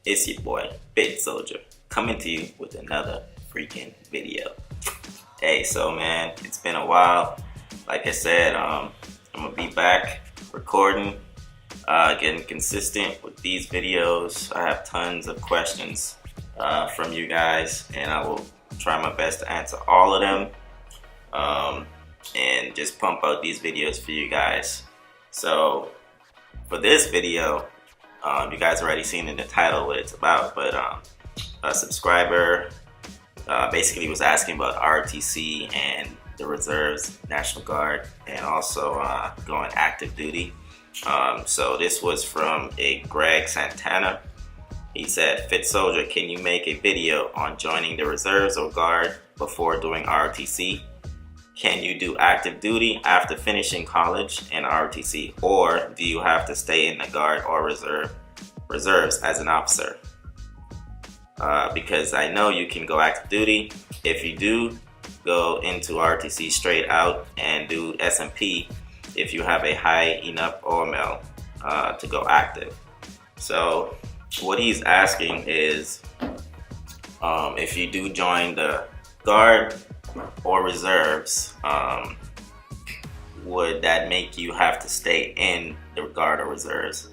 It's your boy, Big Soldier, coming to you with another freaking video. Hey, so man, it's been a while. Like I said, I'm gonna be back recording, getting consistent with these videos. I have tons of questions from you guys, and I will try my best to answer all of them, and just pump out these videos for you guys. So for this video, you guys already seen in the title what it's about, but a subscriber basically was asking about ROTC and the reserves, National Guard, and also going active duty. So this was from a Greg Santana. He said, "Fit Soldier, can you make a video on joining the reserves or guard before doing ROTC? Can you do active duty after finishing college and ROTC, or do you have to stay in the guard or reserves as an officer? Because I know you can go active duty. If you do, go into ROTC straight out and do SMP if you have a high enough OML to go active." So what he's asking is, if you do join the guard or reserves, would that make you have to stay in the guard or reserves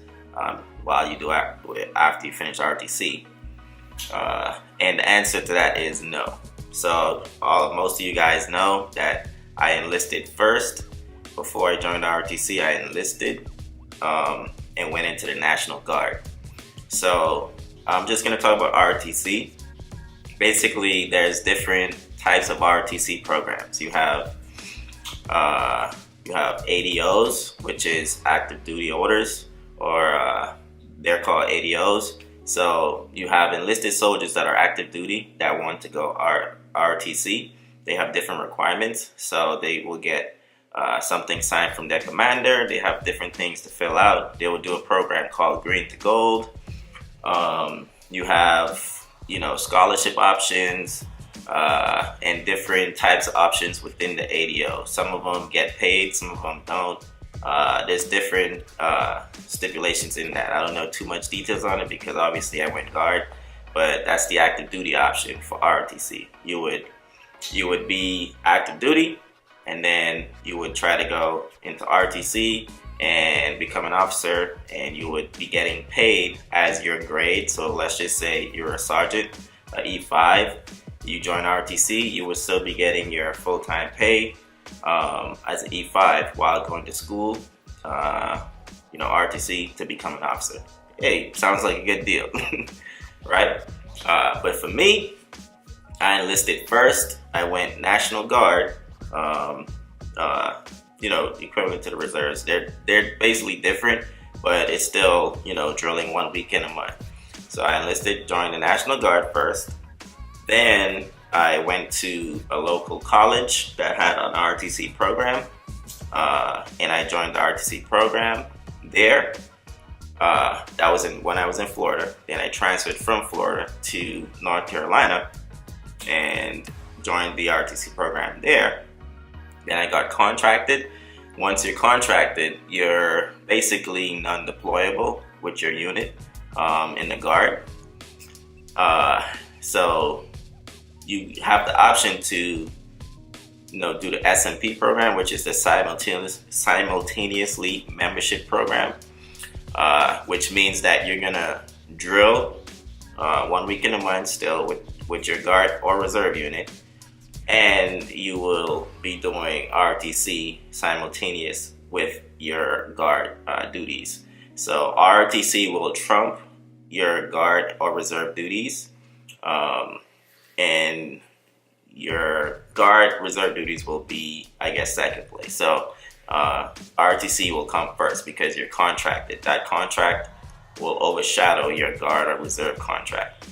while you do after you finish ROTC? And the answer to that is no. So most of you guys know that I enlisted first. Before I joined the ROTC, I enlisted and went into the National Guard. So I'm just going to talk about ROTC. Basically, there's different types of ROTC programs. You have ADOs, which is active duty orders, or they're called ADOs. So you have enlisted soldiers that are active duty that want to go ROTC. They have different requirements, so they will get something signed from their commander. They have different things to fill out. They will do a program called Green to Gold. You have, scholarship options, and different types of options within the ADO. Some of them get paid, some of them don't. There's different stipulations in that. I don't know too much details on it because obviously I went guard, but that's the active duty option for ROTC. You would be active duty, and then you would try to go into ROTC and become an officer, and you would be getting paid as your grade. So let's just say you're a sergeant, a E5. You join ROTC, you would still be getting your full-time pay as an E5 while going to school, ROTC to become an officer. Hey, sounds like a good deal, right? But for me, I enlisted first. I went National Guard, equivalent to the reserves. They're basically different, but it's still, drilling 1 weekend a month. So I enlisted, joined the National Guard first. Then I went to a local college that had an ROTC program, and I joined the ROTC program there. That was when I was in Florida. Then I transferred from Florida to North Carolina and joined the ROTC program there. Then I got contracted. Once you're contracted, you're basically non-deployable with your unit in the Guard. So you have the option to, do the SMP program, which is the simultaneously membership program, which means that you're gonna drill 1 week in a month still with your Guard or reserve unit, and you will be doing ROTC simultaneous with your Guard duties. So ROTC will trump your Guard or reserve duties, and your Guard reserve duties will be, second place. So ROTC will come first because you're contracted. That contract will overshadow your Guard or reserve contract.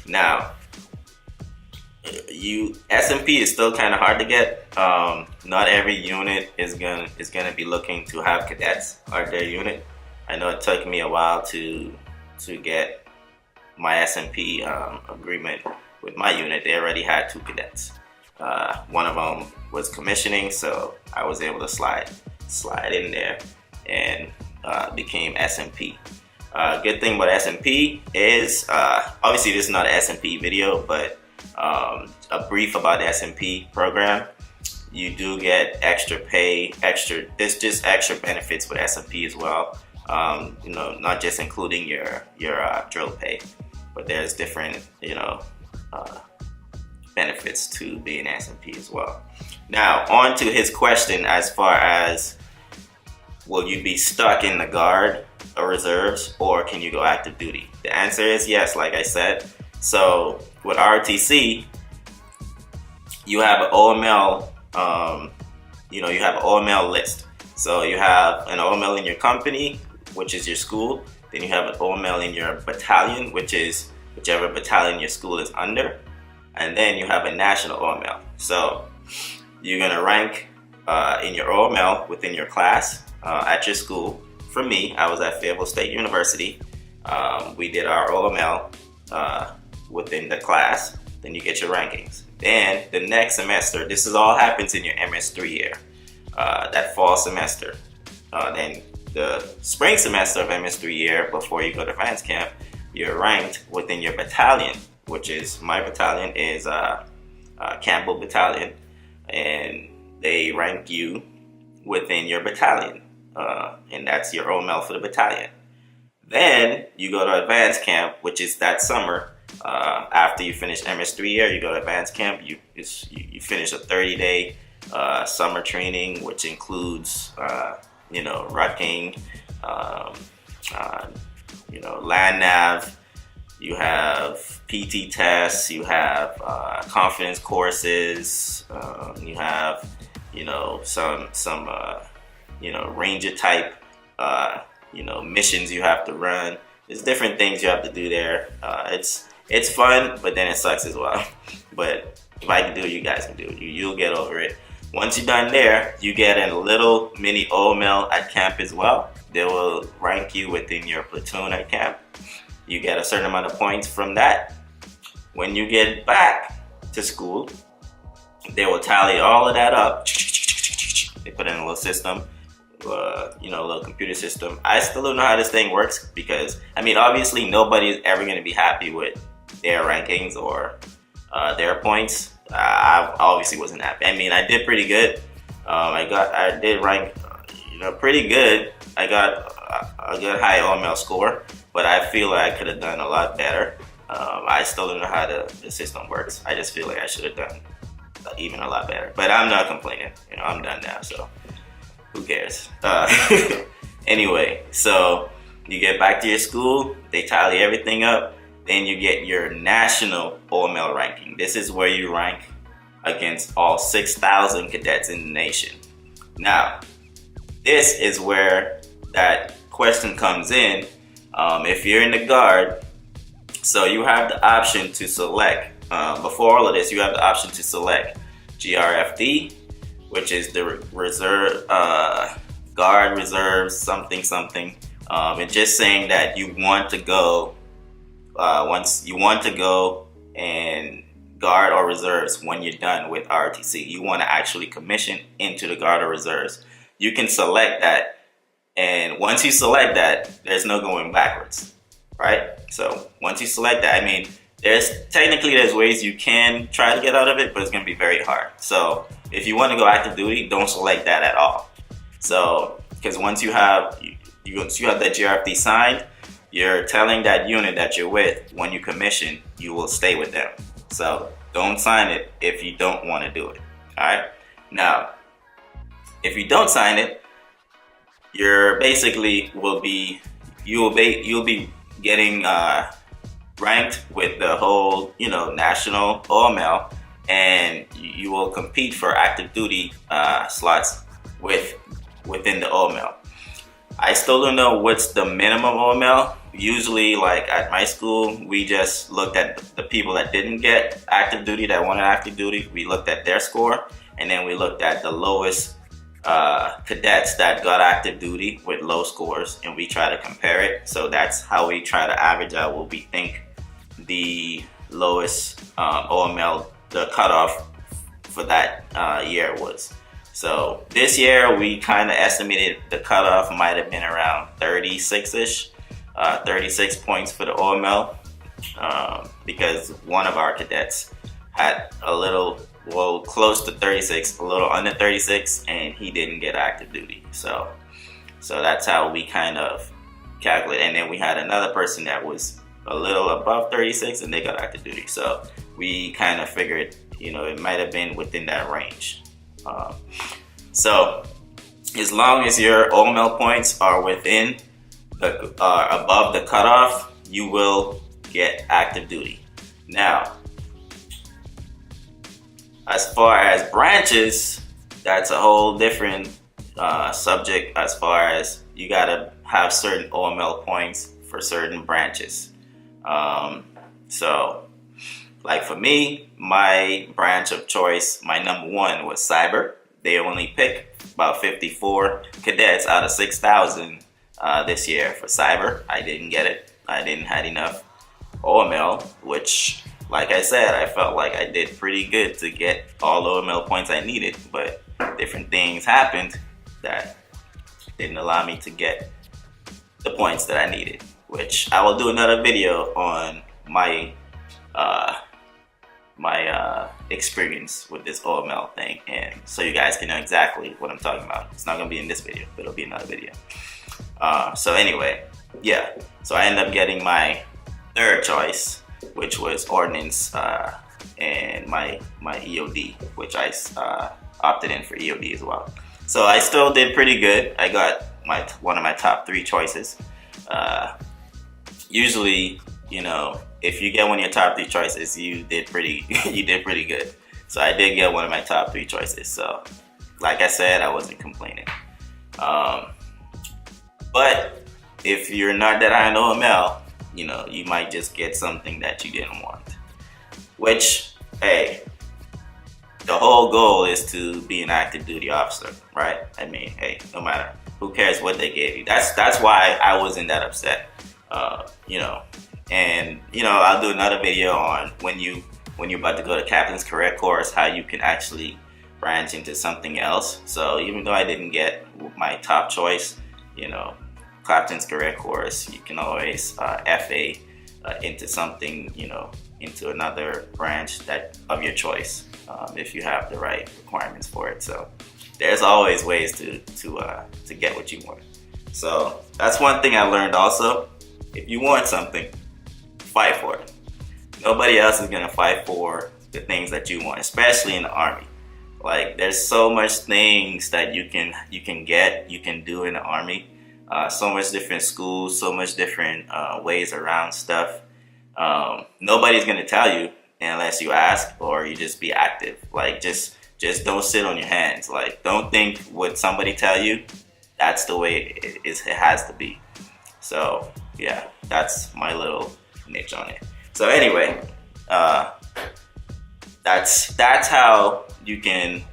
Now, SMP is still kind of hard to get. Not every unit is gonna be looking to have cadets on their unit. I know it took me a while to get my SMP agreement with my unit. They already had 2 cadets. One of them was commissioning, so I was able to slide in there and became SMP. Good thing about S&P is, obviously this is not an S&P video, but a brief about the S&P program. You do get extra pay, there's just extra benefits with S&P as well. Not just including your drill pay, but there's different, benefits to being S&P as well. Now, on to his question as far as, will you be stuck in the Guard or Reserves, or can you go active duty? The answer is yes, like I said. So with ROTC, you have an OML, you have an OML list. So you have an OML in your company, which is your school. Then you have an OML in your battalion, which is whichever battalion your school is under. And then you have a national OML. So you're gonna rank in your OML within your class at your school. For me, I was at Fayetteville State University. We did our OML within the class. Then you get your rankings. Then the next semester, this is all happens in your MS3 year, that fall semester. Then the spring semester of MS3 year, before you go to advanced camp, you're ranked within your battalion, which is, my battalion is Campbell Battalion, and they rank you within your battalion, and that's your OML for the battalion. Then you go to advanced camp, which is that summer. After you finish MS3 year, you go to advanced camp. You finish a 30-day summer training, which includes rucking, land nav. You have PT tests. You have confidence courses. You have some ranger type missions you have to run. There's different things you have to do there. It's fun, but then it sucks as well. But if I can do it, you guys can do it. You'll get over it. Once you're done there, you get a little mini OML at camp as well. They will rank you within your platoon at camp. You get a certain amount of points from that. When you get back to school, they will tally all of that up. They put in a little system, a little computer system. I still don't know how this thing works because, obviously nobody is ever going to be happy with their rankings or their points. I obviously wasn't happy. I did pretty good. I did rank, pretty good. I got a good high OML score, but I feel like I could have done a lot better. I still don't know how the system works. I just feel like I should have done even a lot better. But I'm not complaining. I'm done now, so who cares? Anyway, so you get back to your school, they tally everything up, then you get your national OML ranking. This is where you rank against all 6,000 cadets in the nation. Now, this is where that question comes in. If you're in the Guard, so you have the option to select, before all of this, you have the option to select GRFD, which is the reserve, Guard Reserves, something. And just saying that you want to go, once you want to go and Guard or Reserves when you're done with ROTC. You want to actually commission into the Guard or Reserves. You can select that, and once you select that, there's no going backwards, right? So once you select that, there's ways you can try to get out of it, but it's going to be very hard. So if you want to go active duty, don't select that at all. So, because once you have that GRFD signed, you're telling that unit that you're with, when you commission, you will stay with them. So don't sign it if you don't want to do it. All right. Now, if you don't sign it, you're basically you'll be getting ranked with the whole national OML, and you will compete for active duty slots within the OML. I still don't know what's the minimum OML. Usually, like at my school, we just looked at the people that didn't get active duty, that wanted active duty. We looked at their score, and then we looked at the lowest cadets that got active duty with low scores, and we try to compare it. So that's how we try to average out what we think the lowest OML, the cutoff for that year was. So this year we kind of estimated the cutoff might have been around 36-ish. 36 points for the OML, because one of our cadets had a little, well, close to 36, a little under 36, and he didn't get active duty. So that's how we kind of calculate. And then we had another person that was a little above 36 and they got active duty. So we kind of figured, it might have been within that range. So as long as your OML points are within above the cutoff, you will get active duty. Now, as far as branches, that's a whole different subject. As far as you gotta have certain OML points for certain branches. So, like for me, my branch of choice, my number one was cyber. They only pick about 54 cadets out of 6,000 this year for cyber. I didn't get it. I didn't have enough OML, which, like I said, I felt like I did pretty good to get all the OML points I needed, but different things happened that didn't allow me to get the points that I needed, which I will do another video on my experience with this OML thing, and so you guys can know exactly what I'm talking about. It's not gonna be in this video, but it'll be another video. So anyway, yeah, so I ended up getting my third choice, which was ordnance, and my EOD, which I opted in for EOD as well. So I still did pretty good. I got one of my top 3 choices. Usually, if you get one of your top 3 choices, you did pretty good. So I did get one of my top 3 choices. So, like I said, I wasn't complaining. But if you're not that high in OML, you might just get something that you didn't want. Which, hey, the whole goal is to be an active duty officer, right? I mean, hey, no matter, who cares what they gave you? That's why I wasn't that upset, And I'll do another video on when you're about to go to Captain's Career Course, how you can actually branch into something else. So even though I didn't get my top choice, Captain's Career Course, you can always FA into something, into another branch of your choice, if you have the right requirements for it. So there's always ways to get what you want. So that's one thing I learned also. If you want something, fight for it. Nobody else is gonna fight for the things that you want, especially in the Army. Like, there's so much things that you can do in the Army. So much different schools, so much different ways around stuff. Nobody's gonna tell you unless you ask, or you just be active. Like, just don't sit on your hands. Like, don't think what somebody tell you, that's the way it has to be. So yeah, that's my little niche on it. So anyway, that's how you can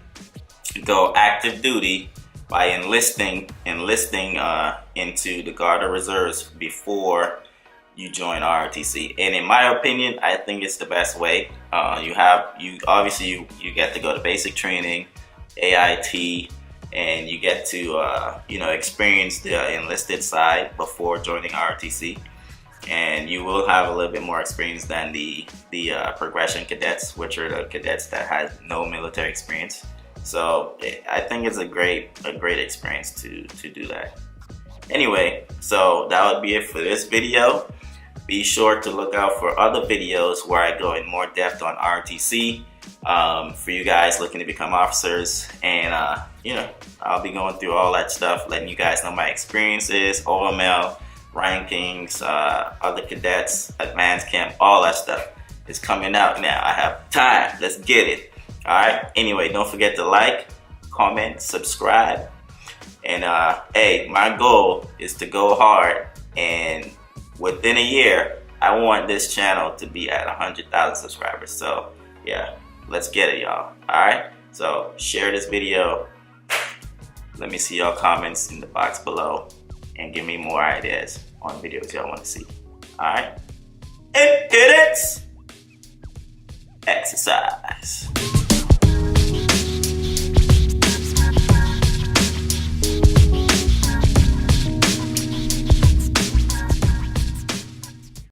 go active duty by enlisting into the Guard or Reserves before you join ROTC. And in my opinion, I think it's the best way. You obviously get to go to basic training, AIT, and you get to experience the enlisted side before joining ROTC. And you will have a little bit more experience than the progression cadets, which are the cadets that has no military experience. So I think it's a great experience to do that. Anyway, so that would be it for this video. Be sure to look out for other videos where I go in more depth on ROTC for you guys looking to become officers. And I'll be going through all that stuff, letting you guys know my experiences, OML, rankings, other cadets, advanced camp, all that stuff is coming out now. I have time. Let's get it. Alright, anyway, don't forget to like, comment, subscribe, and hey, my goal is to go hard, and within a year I want this channel to be at 100,000 subscribers. So yeah, let's get it, y'all. Alright, so share this video, let me see y'all comments in the box below, and give me more ideas on videos y'all want to see. Alright, and cadets, exercise.